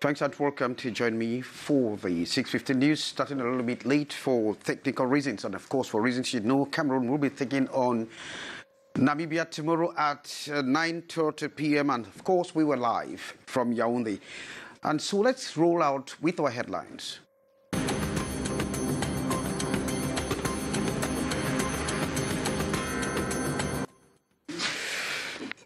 Thanks and welcome to join me for the 6:15 news, starting a little bit late for technical reasons. And of course, for reasons you know, Cameroon will be taking on Namibia tomorrow at 9:30 p.m. And of course, we were live from Yaoundé. And so let's roll out with our headlines.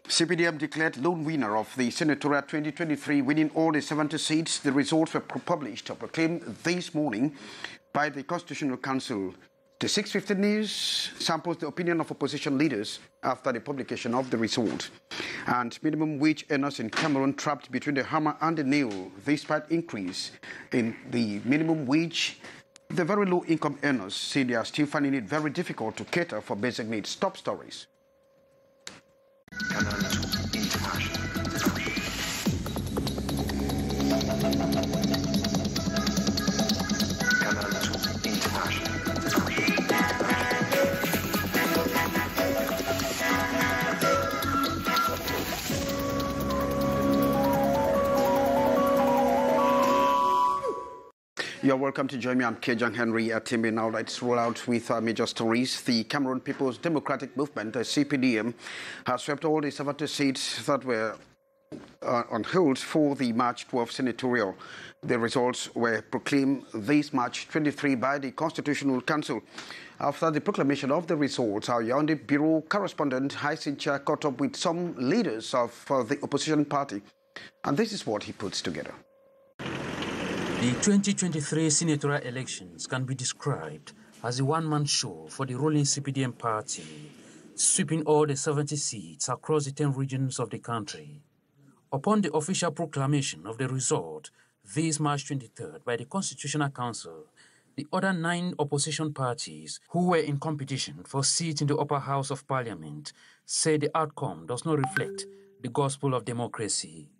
CPDM declared lone winner of the Senatorial 2023, winning all the 70 seats. The results were published or proclaimed this morning by the Constitutional Council. The 6:15 news samples the opinion of opposition leaders after the publication of the result. And minimum wage earners in Cameroon trapped between the hammer and the nail. Despite increase in the minimum wage, the very low income earners say they are still finding it very difficult to cater for basic needs. Top stories. Canal International. Canal International. You're welcome to join me. I'm Kejang Henry at Timbe. Now let's roll out with our major stories. The Cameroon People's Democratic Movement, the CPDM, has swept all the 70 seats that were on hold for the March 12 senatorial. The results were proclaimed this March 23 by the Constitutional Council. After the proclamation of the results, our Yaoundé Bureau correspondent Haisincha caught up with some leaders of the opposition party, and this is what he puts together. The 2023 senatorial elections can be described as a one-man show for the ruling CPDM party, sweeping all the 70 seats across the 10 regions of the country. Upon the official proclamation of the result this March 23rd by the Constitutional Council, the other 9 opposition parties who were in competition for seats in the upper house of parliament said the outcome does not reflect the gospel of democracy.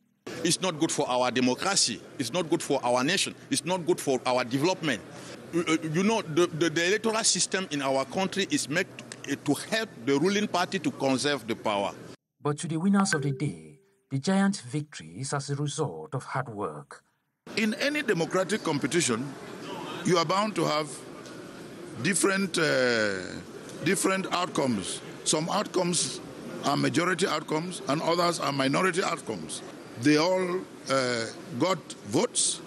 It's not good for our democracy. It's not good for our nation. It's not good for our development. You know, the electoral system in our country is meant to help the ruling party to conserve the power. But to the winners of the day, the giant victory is as a result of hard work. In any democratic competition, you are bound to have different outcomes. Some outcomes are majority outcomes and others are minority outcomes. They all got votes,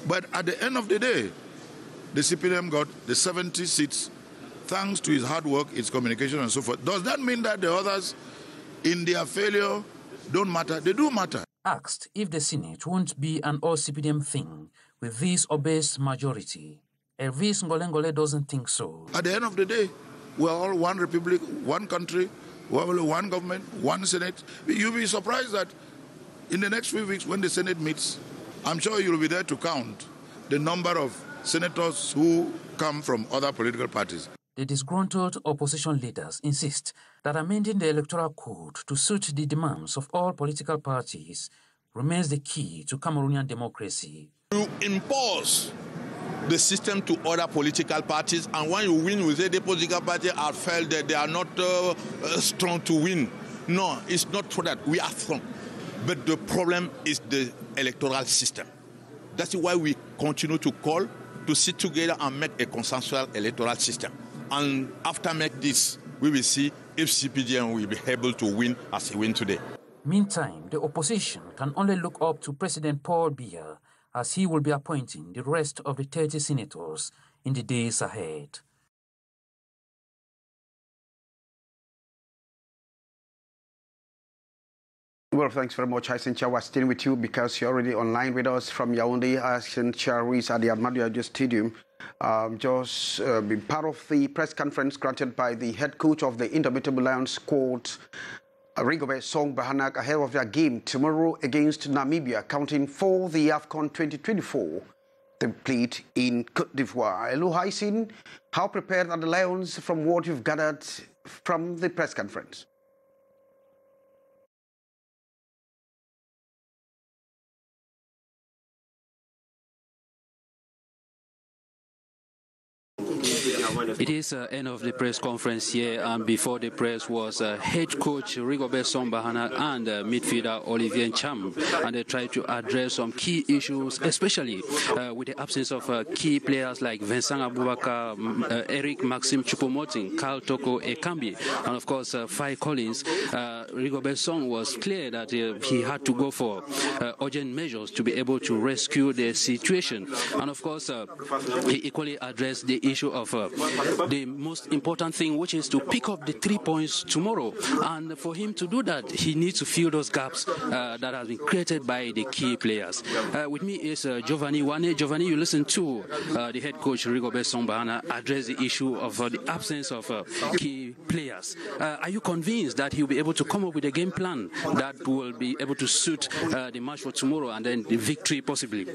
but at the end of the day, the CPDM got the 70 seats thanks to his hard work, its communication and so forth. Does that mean that the others in their failure don't matter? They do matter. Asked if the Senate won't be an all-CPDM thing with this obese majority, Elvis Ngolengole doesn't think so. At the end of the day, we're all one republic, one country, we're all one government, one Senate. You'll be surprised that in the next few weeks when the Senate meets, I'm sure you'll be there to count the number of senators who come from other political parties. The disgruntled opposition leaders insist that amending the electoral code to suit the demands of all political parties remains the key to Cameroonian democracy. You impose the system to other political parties, and when you win, we say the political parties are felt that they are not strong to win. No, it's not for that. We are strong. But the problem is the electoral system. That's why we continue to call to sit together and make a consensual electoral system. And after make this, we will see if CPDM will be able to win as he win today. Meantime, the opposition can only look up to President Paul Biya as he will be appointing the rest of the 30 senators in the days ahead. Well, thanks very much, Haisincha. We're staying with you because you're already online with us from Yaoundé. Haisincha is at the Ahmadiyya Stadium. Just been part of the press conference granted by the head coach of the Indomitable Lions squad, Rigobert Song Bahanak, ahead of their game tomorrow against Namibia, counting for the AFCON 2024. They played in Côte d'Ivoire. Hello, Haisin. How prepared are the Lions from what you've gathered from the press conference? It is end of the press conference here, and before the press was head coach Rigobert Song Bahana and midfielder Olivier Cham, and they tried to address some key issues, especially with the absence of key players like Vincent Aboubakar, Eric Maxime Choupo-Moting, Carl Toko Ekambi, and of course Faye Collins. Rigobert Song was clear that he had to go for urgent measures to be able to rescue the situation, and of course he equally addressed the issue of the most important thing, which is to pick up the 3 points tomorrow. And for him to do that, he needs to fill those gaps that have been created by the key players. With me is Giovanni Wane. Giovanni, you listen to the head coach Rigobert Song Bahana address the issue of the absence of key players. Are you convinced that he'll be able to come up with a game plan that will be able to suit the match for tomorrow and then the victory possibly?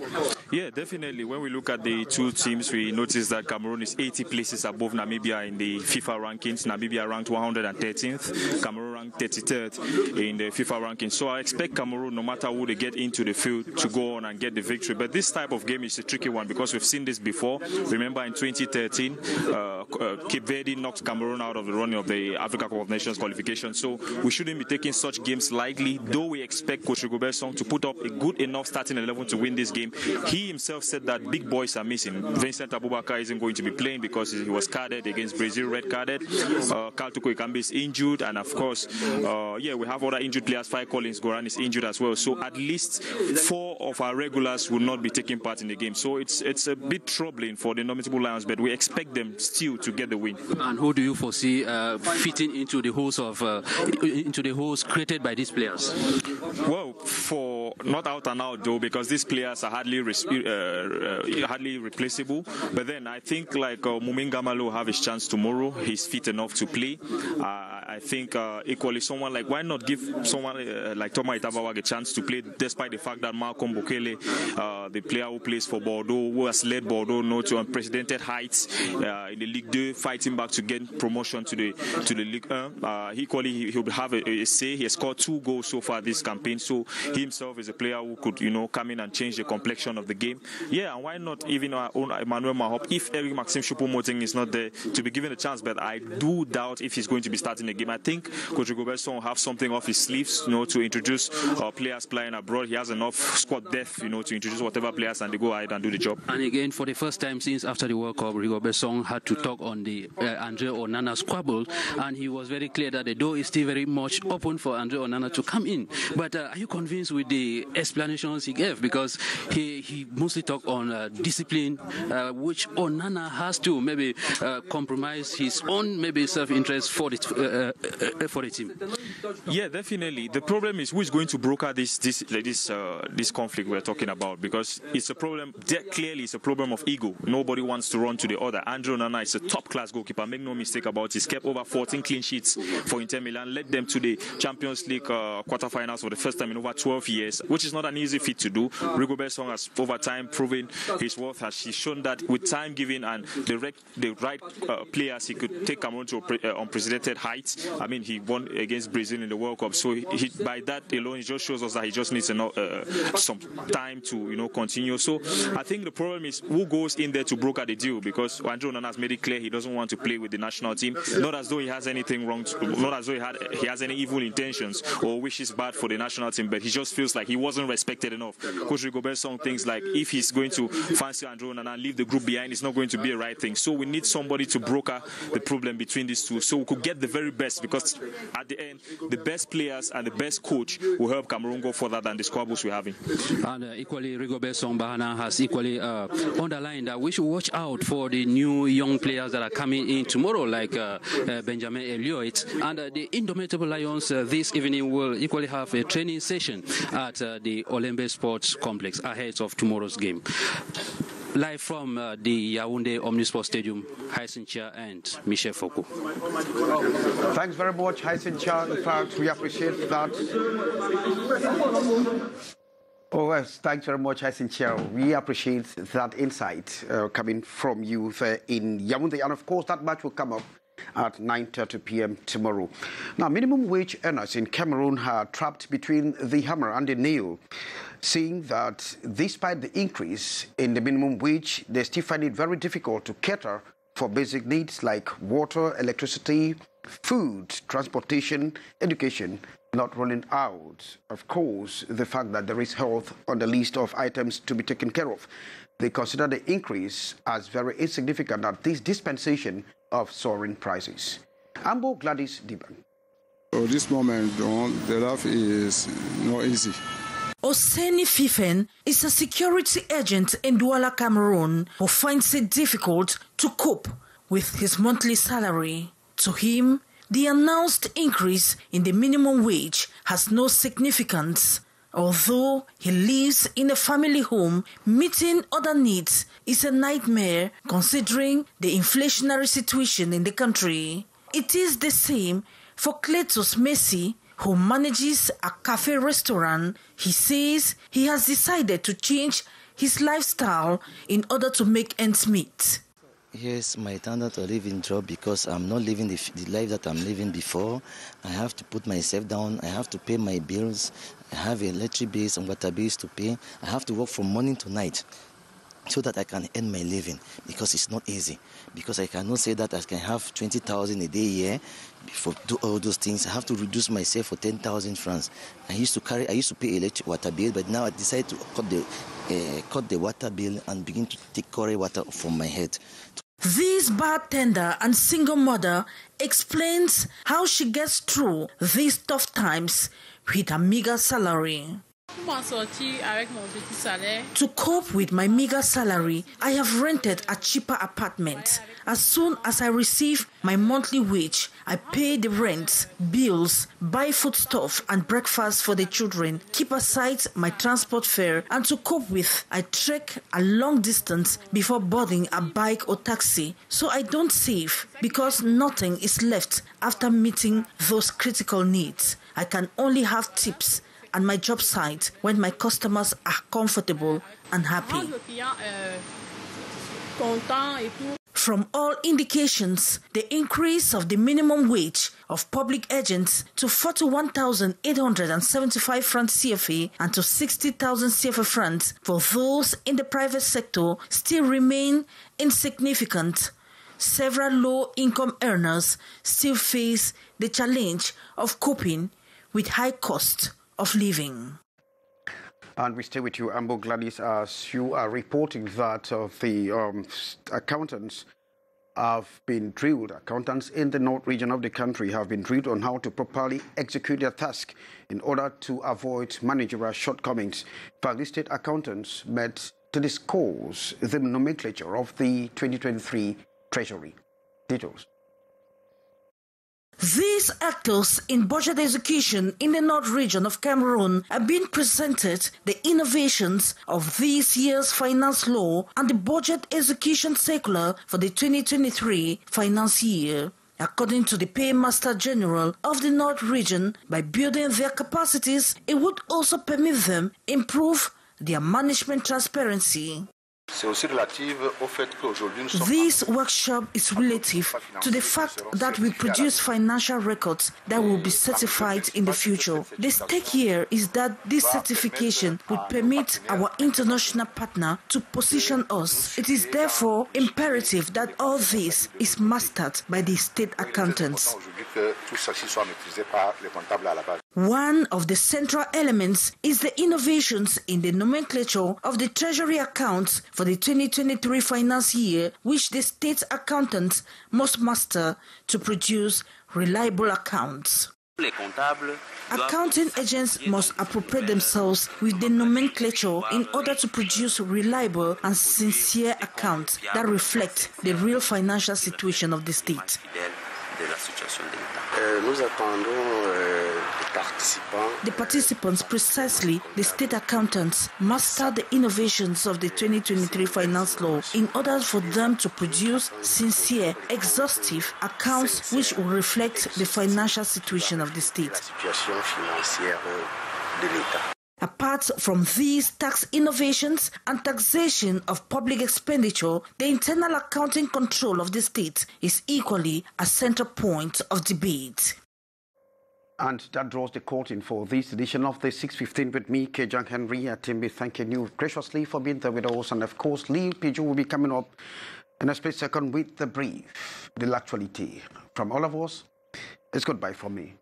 Yeah, definitely. When we look at the two teams, we notice that Cameroon is 80 places above Namibia in the FIFA rankings. Namibia ranked 113th, Cameroon ranked 33rd in the FIFA rankings. So I expect Cameroon, no matter who they get into the field, to go on and get the victory. But this type of game is a tricky one because we've seen this before. Remember in 2013, Cape Verde knocked Cameroon out of the running of the Africa Cup of Nations qualification. So we shouldn't be taking such games lightly, though we expect Coach Rigobert Song to put up a good enough starting 11 to win this game. He himself said that big boys are missing. Vincent Aboubakar isn't going to be playing because he was carded against Brazil, red carded. Carl Toko Ekambi is injured, and of course, we have other injured players. Faye Collins Goran is injured as well. So at least 4 of our regulars will not be taking part in the game. So it's a bit troubling for the Indomitable Lions, but we expect them still to get the win. And who do you foresee fitting into the holes created by these players? Well, for not out and out though, because these players are hardly replaceable. But then I think like Muminga Malo have his chance tomorrow. He's fit enough to play. I think equally someone like, why not give someone like Thomas Itabawag a chance to play, despite the fact that Malcolm Bokele, the player who plays for Bordeaux, who has led Bordeaux to unprecedented heights in the Ligue 2, fighting back to get promotion to the Ligue 1. Equally, he'll have a say. He has scored 2 goals so far this campaign, so he himself is a player who could, come in and change the complexion of the game. Yeah, and why not even our own Emmanuel Mahop, if Eric Maxime Choupo-Moting is not there, to be given a chance, but I do doubt if he's going to be starting the game. I think Coach Rigobert Song will have something off his sleeves, to introduce players playing abroad. He has enough squad depth, to introduce whatever players and they go ahead and do the job. And again, for the first time since after the World Cup, Rigobert Song had to talk on the Andre Onana squabble, and he was very clear that the door is still very much open for Andre Onana to come in. But are you convinced with the explanations he gave? Because he mostly talked on discipline, which Onana has to maybe compromise his own maybe self-interest for the team. Yeah, definitely. The problem is who is going to broker this conflict we're talking about, because it's a problem. Clearly, it's a problem of ego. Nobody wants to run to the other. Andre Onana is a top-class goalkeeper. Make no mistake about it. He's kept over 14 clean sheets for Inter Milan, led them to the Champions League quarterfinals for the first time in over 12 years, which is not an easy feat to do. Rigobert Song has over time proven his worth. Has shown that with time given and the right players, he could take Cameroon to unprecedented heights. I mean, he won against Brazil in the World Cup, so by that alone, it just shows us that he just needs some time to continue. So I think the problem is who goes in there to broker the deal, because Andre Onana has made it clear he doesn't want to play with the national team. Not as though he has anything wrong, not as though he has any evil intentions or wishes bad for the national team, but he just feels like he wasn't respected enough. Coach Rigobert Song thinks like if he's going to fancy Andre Onana and leave the group behind, it's not going to be a right thing. So we need somebody to broker the problem between these two, so we could get the very best, because at the end, the best players and the best coach will help Cameroon go further than the squabbles we're having. And equally, Rigobert Song Bahana has equally underlined that we should watch out for the new young players that are coming in tomorrow, like Benjamin Elliott. And the Indomitable Lions this evening will equally have a training session at the Olembe Sports Complex ahead of tomorrow's game. Live from the Yaoundé Omnisport Stadium, Hyacin Chia and Michel Foucault. Thanks very much, Hyacin Chia. In fact, we appreciate that. Oh, yes, thanks very much, Hyacin Chia. We appreciate that insight coming from you in Yaoundé. And of course, that match will come up at 9:30 p.m. tomorrow. Now, minimum wage earners in Cameroon are trapped between the hammer and the nail, saying that despite the increase in the minimum wage, they still find it very difficult to cater for basic needs like water, electricity, food, transportation, education, not rolling out, of course, the fact that there is health on the list of items to be taken care of. They consider the increase as very insignificant at this dispensation of soaring prices. Ambo Gladys Diban. At this moment, the life is not easy. Oseni Fifen is a security agent in Douala, Cameroon, who finds it difficult to cope with his monthly salary. To him, the announced increase in the minimum wage has no significance. Although he lives in a family home, meeting other needs is a nightmare considering the inflationary situation in the country. It is the same for Cliquez Messi, who manages a cafe restaurant. He says he has decided to change his lifestyle in order to make ends meet. Yes, my standard to live in job because I'm not living the life that I'm living before. I have to put myself down. I have to pay my bills. I have electric bills and water bills to pay. I have to work from morning to night so that I can earn my living because it's not easy. Because I cannot say that I can have 20,000 a day here for do all those things. I have to reduce myself for 10,000 francs. I used to pay electric water bill, but now I decided to cut the water bill and begin to take curry water from my head. This bartender and single mother explains how she gets through these tough times with a meager salary. To cope with my meager salary, I have rented a cheaper apartment. As soon as I receive my monthly wage, I pay the rent, bills, buy foodstuff and breakfast for the children, keep aside my transport fare, and to cope with, I trek a long distance before boarding a bike or taxi. So I don't save because nothing is left after meeting those critical needs. I can only have tips at my job site when my customers are comfortable and happy. From all indications, the increase of the minimum wage of public agents to 41,875 francs CFA and to 60,000 CFA francs for those in the private sector still remain insignificant. Several low-income earners still face the challenge of coping with high cost of living. And we stay with you, Ambo Gladys, as you are reporting that the accountants have been drilled. Accountants in the north region of the country have been drilled on how to properly execute their task in order to avoid managerial shortcomings. But the state accountants met to discuss the nomenclature of the 2023 Treasury. Details. These actors in budget execution in the north region of Cameroon have been presented the innovations of this year's finance law and the budget execution circular for the 2023 finance year. According to the Paymaster General of the North region, by building their capacities, it would also permit them improve their management transparency. This workshop is relative to the fact that we produce financial records that will be certified in the future. The stake here is that this certification would permit our international partner to position us. It is therefore imperative that all this is mastered by the state accountants. One of the central elements is the innovations in the nomenclature of the Treasury accounts for the 2023 finance year, which the state accountants must master to produce reliable accounts. Accounting agents must appropriate themselves with the nomenclature in order to produce reliable and sincere accounts that reflect the real financial situation of the state. The participants, precisely the state accountants, master the innovations of the 2023 finance law in order for them to produce sincere, exhaustive accounts which will reflect the financial situation of the state. Apart from these tax innovations and taxation of public expenditure, the internal accounting control of the state is equally a central point of debate. And that draws the curtain for this edition of the 6:15 with me, Kejang Henry Atimbi. Thanking you graciously for being there with us. And of course, Lee Piju will be coming up In a split second with the brief, the actuality. From all of us, it's goodbye for me.